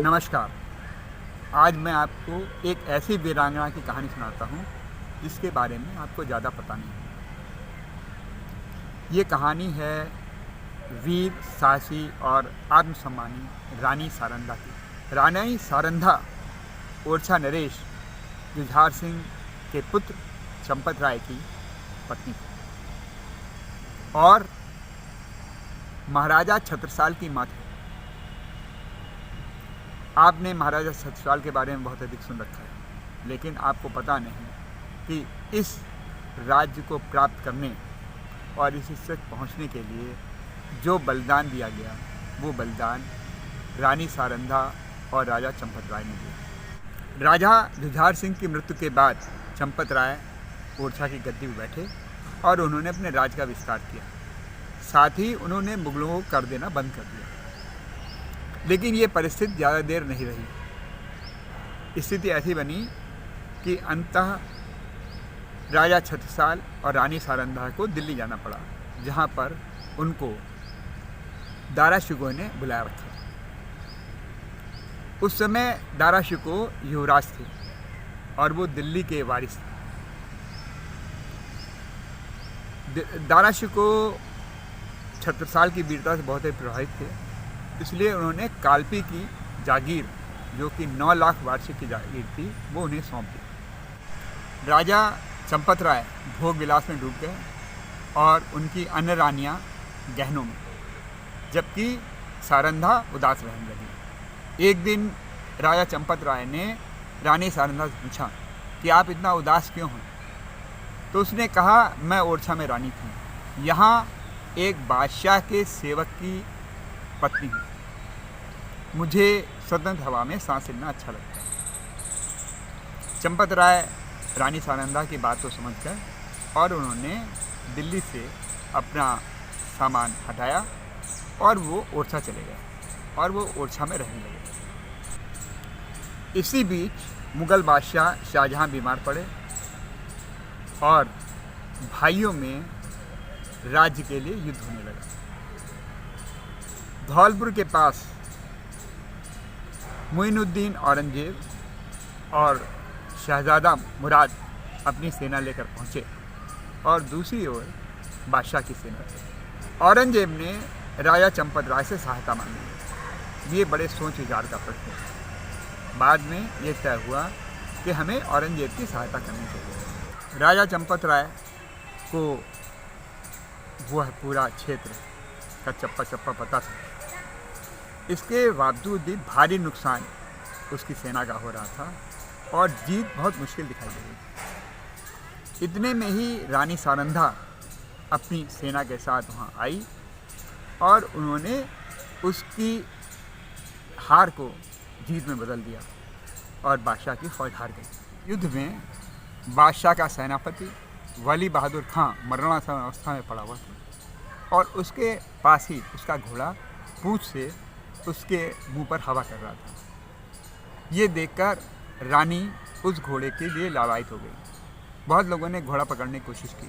नमस्कार। आज मैं आपको एक ऐसी वीरांगना की कहानी सुनाता हूँ जिसके बारे में आपको ज़्यादा पता नहीं है। ये कहानी है वीर, साहसी और आत्मसम्मानी रानी सारंधा की। रानी सारंधा ओरछा नरेश जुझार सिंह के पुत्र चंपत राय की पत्नी थी और महाराजा छत्रसाल की माँ थी। आपने महाराजा छत्रसाल के बारे में बहुत अधिक सुन रखा है, लेकिन आपको पता नहीं कि इस राज्य को प्राप्त करने और इस तक पहुंचने के लिए जो बलिदान दिया गया, वो बलिदान रानी सारंधा और राजा चंपत राय ने दिया। राजा जुझार सिंह की मृत्यु के बाद चंपत राय ओरछा की गद्दी पर बैठे और उन्होंने अपने राज्य का विस्तार किया। साथ ही उन्होंने मुगलों को कर देना बंद कर दिया। लेकिन ये परिस्थिति ज़्यादा देर नहीं रही। स्थिति ऐसी बनी कि अंततः राजा छत्रसाल और रानी सारंधा को दिल्ली जाना पड़ा, जहाँ पर उनको दारा शिकोह ने बुलाया रखा। उस समय दारा शिकोह युवराज थे और वो दिल्ली के वारिस थे। दारा शिकोह छत्रसाल की वीरता से बहुत ही प्रभावित थे, इसलिए उन्होंने कालपी की जागीर, जो कि 9 लाख वार्षिक की जागीर थी, वो उन्हें सौंप दी। राजा चंपत राय भोग विलास में डूब गए और उनकी अन्य रानियां गहनों में, जबकि सारंधा उदास रहने लगी। एक दिन राजा चंपत राय ने रानी सारंधा से पूछा कि आप इतना उदास क्यों हैं? तो उसने कहा, मैं ओरछा में रानी थी, यहाँ एक बादशाह के सेवक की पत्नी हूँ, मुझे स्वतंत्र हवा में सांस लेना अच्छा लगता है। चंपत राय रानी सारंधा की बात को समझ कर और उन्होंने दिल्ली से अपना सामान हटाया और वो ओरछा चले गए और वो ओरछा में रहने लगे। इसी बीच मुग़ल बादशाह शाहजहाँ बीमार पड़े और भाइयों में राज्य के लिए युद्ध होने लगा। धौलपुर के पास मुइनुद्दीन औरंगजेब और शहजादा मुराद अपनी सेना लेकर पहुंचे और दूसरी ओर बादशाह की सेना थी। औरंगजेब ने राजा चंपत राय से सहायता मांगी। ये बड़े सोच विचार का प्रश्न है। बाद में ये तय हुआ कि हमें औरंगजेब की सहायता करनी चाहिए। राजा चंपत राय को वह पूरा क्षेत्र का चप्पा चप्पा पता था। इसके बावजूद भी भारी नुकसान उसकी सेना का हो रहा था और जीत बहुत मुश्किल दिखाई दे रही थी। इतने में ही रानी सारंधा अपनी सेना के साथ वहाँ आई और उन्होंने उसकी हार को जीत में बदल दिया और बादशाह की फौज हार गई। युद्ध में बादशाह का सेनापति वली बहादुर खां मरणासन अवस्था में पड़ा हुआ था और उसके पास ही उसका घोड़ा पूंछ से उसके मुंह पर हवा कर रहा था। ये देखकर रानी उस घोड़े के लिए लालायित हो गई। बहुत लोगों ने घोड़ा पकड़ने की कोशिश की,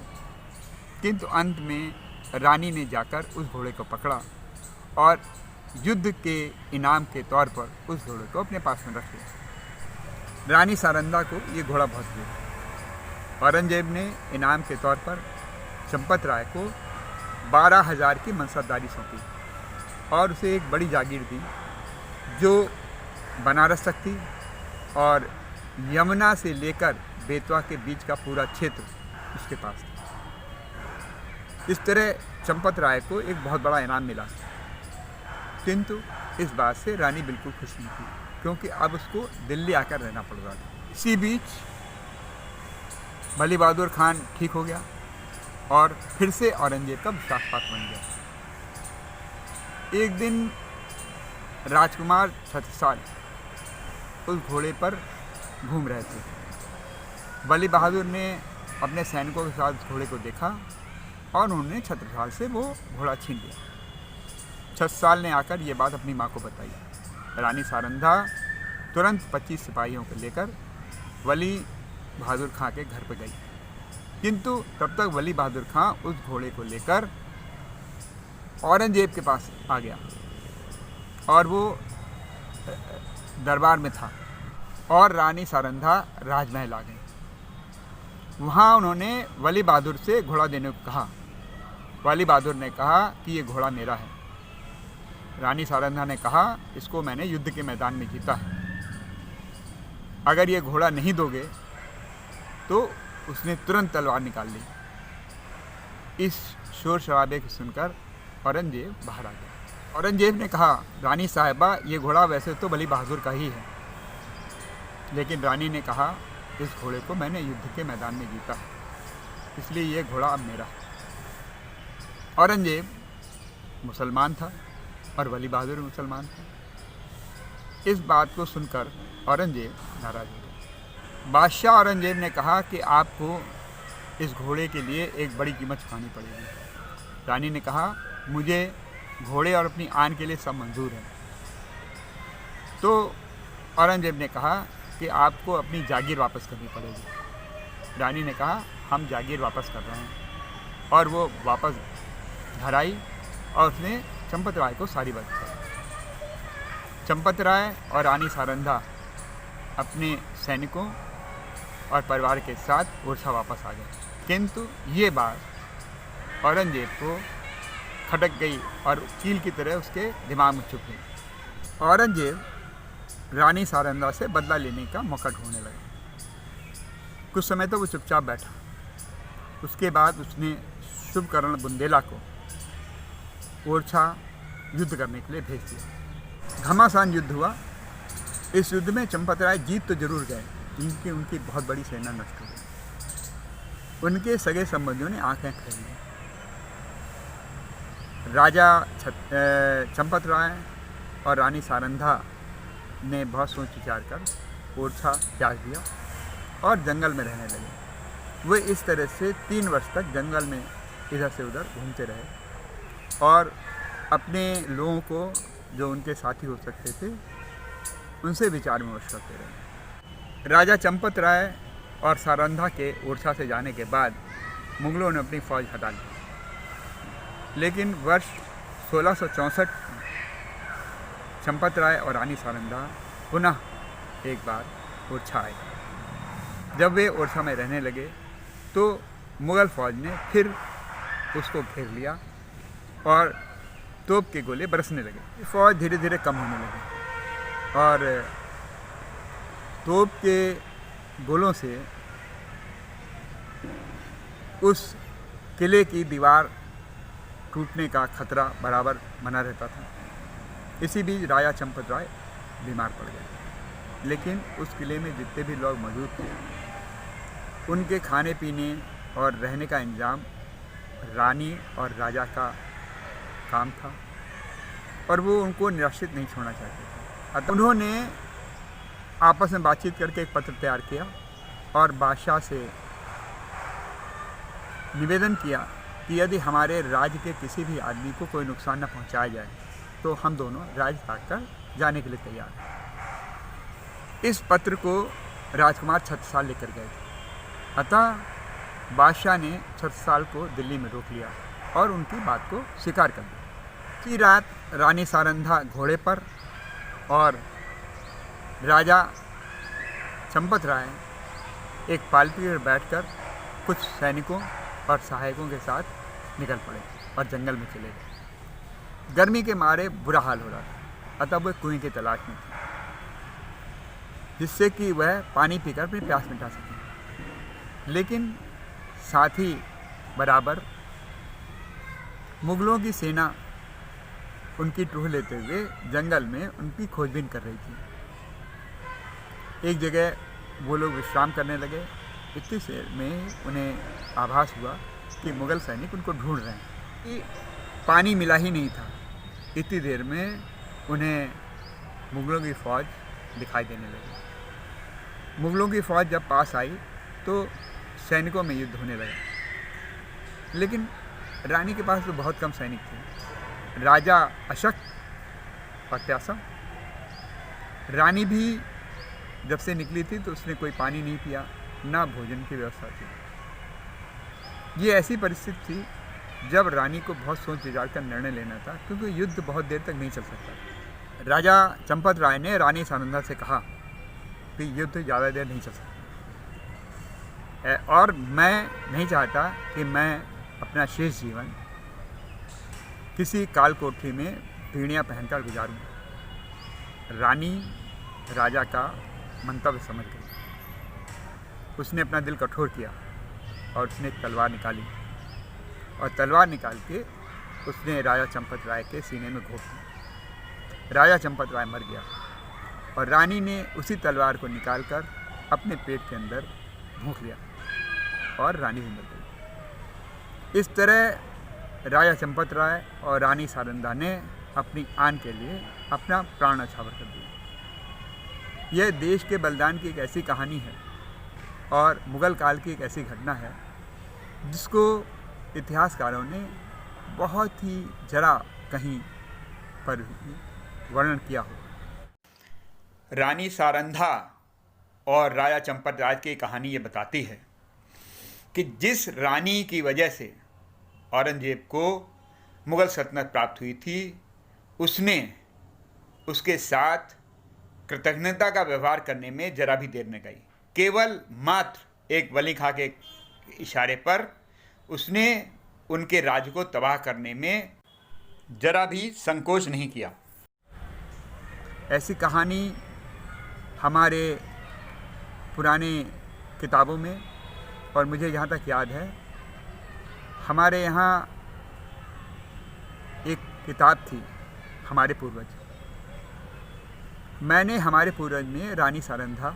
किंतु अंत में रानी ने जाकर उस घोड़े को पकड़ा और युद्ध के इनाम के तौर पर उस घोड़े को अपने पास में रख लिया। रानी सारंधा को ये घोड़ा बहुत प्रिय। औरंगजेब ने इनाम के तौर पर चंपत राय को 12,000 की मनसबदारी सौंपी और उसे एक बड़ी जागीर दी जो बनारस तक थी और यमुना से लेकर बेतवा के बीच का पूरा क्षेत्र उसके पास था। इस तरह चंपत राय को एक बहुत बड़ा इनाम मिला, किंतु इस बात से रानी बिल्कुल खुश नहीं थी, क्योंकि अब उसको दिल्ली आकर रहना पड़ रहा था। इसी बीच वली बहादुर खान ठीक हो गया और फिर से औरंगजेब का विश्वासपात बन गया। एक दिन राजकुमार छत्रसाल उस घोड़े पर घूम रहे थे। वली बहादुर ने अपने सैनिकों के साथ घोड़े को देखा और उन्होंने छत्रसाल से वो घोड़ा छीन लिया। छत्रसाल ने आकर ये बात अपनी माँ को बताई। रानी सारंधा तुरंत 25 सिपाहियों को लेकर वली बहादुर खां के घर पर गई, किंतु तब तक वली बहादुर खां उस घोड़े को लेकर औरंगजेब के पास आ गया और वो दरबार में था और रानी सारंधा राजमहल आ गई। वहाँ उन्होंने वली बहादुर से घोड़ा देने को कहा। वली बहादुर ने कहा कि ये घोड़ा मेरा है। रानी सारंधा ने कहा, इसको मैंने युद्ध के मैदान में जीता है, अगर ये घोड़ा नहीं दोगे तो उसने तुरंत तलवार निकाल ली। इस शोर शराबे को सुनकर औरंगजेब बाहर आ गया। औरंगजेब ने कहा, रानी साहिबा, ये घोड़ा वैसे तो वली बहादुर का ही है, लेकिन रानी ने कहा, इस घोड़े को मैंने युद्ध के मैदान में जीता है, इसलिए ये घोड़ा अब मेरा है। औरंगजेब मुसलमान था और वली बहादुर मुसलमान था। इस बात को सुनकर औरंगजेब नाराज हो गया। बादशाह औरंगजेब ने कहा कि आपको इस घोड़े के लिए एक बड़ी कीमत चुकानी पड़ेगी। रानी ने कहा, मुझे घोड़े और अपनी आन के लिए सब मंजूर है। तो औरंगजेब ने कहा कि आपको अपनी जागीर वापस करनी पड़ेगी। रानी ने कहा, हम जागीर वापस कर रहे हैं। और वो वापस घर आई और उसने चंपत राय को सारी बात बताई। चंपत राय और रानी सारंधा अपने सैनिकों और परिवार के साथ ओरछा वापस आ गए। किंतु ये बात औरंगजेब को खटक गई और कील की तरह उसके दिमाग में चुभ गई। औरंगजेब रानी सारंधा से बदला लेने का मौका ढूंढने लगा। कुछ समय तो वो चुपचाप बैठा। उसके बाद उसने शुभकर्ण बुंदेला को ओरछा युद्ध करने के लिए भेज दिया। घमासान युद्ध हुआ। इस युद्ध में चंपत राय जीत तो जरूर गए, लेकिन उनकी बहुत बड़ी सेना नष्ट हो गई। उनके सगे संबंधियों ने आंखें खोल ली। राजा चंपत राय और रानी सारंधा ने बहुत सोच विचार कर ओरछा त्याग दिया और जंगल में रहने लगे। वे इस तरह से 3 वर्ष तक जंगल में इधर से उधर घूमते रहे और अपने लोगों को, जो उनके साथी हो सकते थे, उनसे विचार विमर्श करते रहे। राजा चंपत राय और सारंधा के ओरछा से जाने के बाद मुगलों ने अपनी फौज हटा ली। लेकिन वर्ष 1664 में चंपत राय और रानी सारंधा पुनः एक बार ओरछा आए। जब वे ओरछा में रहने लगे तो मुग़ल फ़ौज ने फिर उसको घेर लिया और तोप के गोले बरसने लगे। फ़ौज धीरे धीरे कम होने लगी और तोप के गोलों से उस किले की दीवार टूटने का खतरा बराबर बना रहता था। इसी बीच राजा चंपत राय बीमार पड़ गए। लेकिन उस किले में जितने भी लोग मौजूद थे, उनके खाने पीने और रहने का इंतजाम रानी और राजा का काम था और वो उनको निराश्रित नहीं छोड़ना चाहते थे। अतः उन्होंने आपस में बातचीत करके एक पत्र तैयार किया और बादशाह से निवेदन किया कि यदि हमारे राज्य के किसी भी आदमी को कोई नुकसान न पहुंचाया जाए तो हम दोनों राज्य त्याग कर जाने के लिए तैयार हैं। इस पत्र को राजकुमार छत्रसाल लेकर गए थे। अतः बादशाह ने छत्रसाल को दिल्ली में रोक लिया और उनकी बात को स्वीकार कर दिया। की रात रानी सारंधा घोड़े पर और राजा चंपत राय एक पालकी पर बैठकर कुछ सैनिकों और सहायकों के साथ निकल पड़े और जंगल में चले गए। गर्मी के मारे बुरा हाल हो रहा था, अतः वह कुएं की तलाश में थे जिससे कि वह पानी पीकर अपनी प्यास मिटा सकें। लेकिन साथ ही बराबर मुगलों की सेना उनकी टूह लेते हुए जंगल में उनकी खोजबीन कर रही थी। एक जगह वो लोग विश्राम करने लगे। इतनी देर में उन्हें आभास हुआ कि मुग़ल सैनिक उनको ढूंढ रहे हैं कि पानी मिला ही नहीं था। इतनी देर में उन्हें मुग़लों की फ़ौज दिखाई देने लगी। मुग़लों की फ़ौज जब पास आई तो सैनिकों में युद्ध होने लगा। लेकिन रानी के पास तो बहुत कम सैनिक थे। राजा अशक और त्यासा। रानी भी जब से निकली थी तो उसने कोई पानी नहीं पिया, ना भोजन की व्यवस्था थी। ये ऐसी परिस्थिति थी जब रानी को बहुत सोच विचार कर निर्णय लेना था, क्योंकि युद्ध बहुत देर तक नहीं चल सकता। राजा चंपत राय ने रानी सारंधा से कहा कि युद्ध ज़्यादा देर नहीं चल सकता और मैं नहीं चाहता कि मैं अपना शेष जीवन किसी काल कोठरी में पीढ़ियाँ पहनकर गुजारूं। रानी राजा का मंतव्य समझ गई। उसने अपना दिल कठोर किया और उसने एक तलवार निकाली और तलवार निकाल के उसने राजा चंपत राय के सीने में घोंप दी। राजा चंपत राय मर गया और रानी ने उसी तलवार को निकालकर अपने पेट के अंदर भूख लिया और रानी भी मर गई। इस तरह राजा चंपत राय और रानी सारंधा ने अपनी आन के लिए अपना प्राण न्यौछावर कर दिया। यह देश के बलिदान की एक ऐसी कहानी है और मुग़ल काल की एक ऐसी घटना है जिसको इतिहासकारों ने बहुत ही जरा कहीं पर वर्णन किया हो। रानी सारंधा और राजा चंपत राय की कहानी ये बताती है कि जिस रानी की वजह से औरंगजेब को मुग़ल सल्तनत प्राप्त हुई थी, उसने उसके साथ कृतज्ञता का व्यवहार करने में जरा भी देर न गई। केवल मात्र एक वली खां के इशारे पर उसने उनके राज्य को तबाह करने में जरा भी संकोच नहीं किया। ऐसी कहानी हमारे पुराने किताबों में, और मुझे जहाँ तक याद है हमारे यहाँ एक किताब थी हमारे पूर्वज। मैंने हमारे पूर्वज में रानी सारंधा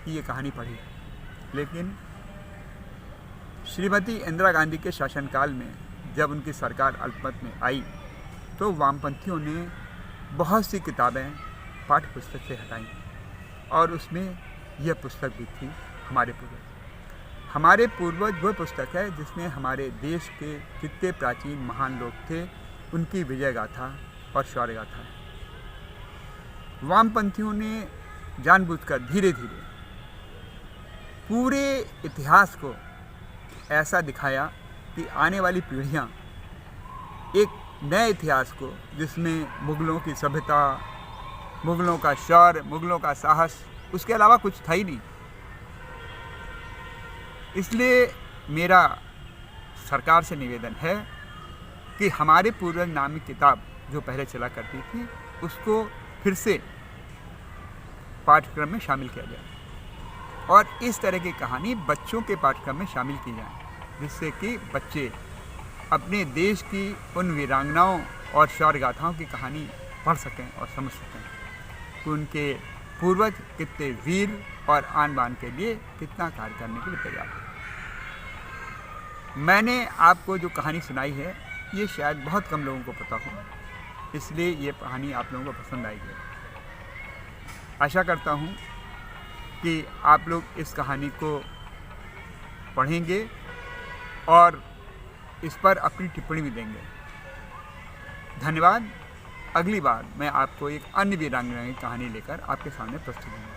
की ये कहानी पढ़ी, लेकिन श्रीमती इंदिरा गांधी के शासनकाल में जब उनकी सरकार अल्पमत में आई तो वामपंथियों ने बहुत सी किताबें पाठ्य पुस्तक से हटाई और उसमें यह पुस्तक भी थी हमारे पूर्वज। हमारे पूर्वज वह पुस्तक है जिसमें हमारे देश के जितने प्राचीन महान लोग थे उनकी विजय गाथा और शौर्य गाथा है। वामपंथियों ने जानबूझकर धीरे धीरे पूरे इतिहास को ऐसा दिखाया कि आने वाली पीढ़ियाँ एक नए इतिहास को, जिसमें मुग़लों की सभ्यता, मुग़लों का शौर्य, मुग़लों का साहस, उसके अलावा कुछ था ही नहीं। इसलिए मेरा सरकार से निवेदन है कि हमारे पूर्वज नामी किताब जो पहले चला करती थी उसको फिर से पाठ्यक्रम में शामिल किया जाए और इस तरह की कहानी बच्चों के पाठ्यक्रम में शामिल की जाए, जिससे कि बच्चे अपने देश की उन वीरांगनाओं और शौर्य गाथाओं की कहानी पढ़ सकें और समझ सकें कि उनके पूर्वज कितने वीर और आन बान के लिए कितना कार्य करने के लिए तैयार थे। मैंने आपको जो कहानी सुनाई है ये शायद बहुत कम लोगों को पता हो, इसलिए ये कहानी आप लोगों को पसंद आएगी। आशा करता हूँ कि आप लोग इस कहानी को पढ़ेंगे और इस पर अपनी टिप्पणी भी देंगे। धन्यवाद। अगली बार मैं आपको एक अन्य वीरांगना की कहानी लेकर आपके सामने प्रस्तुत हूँ।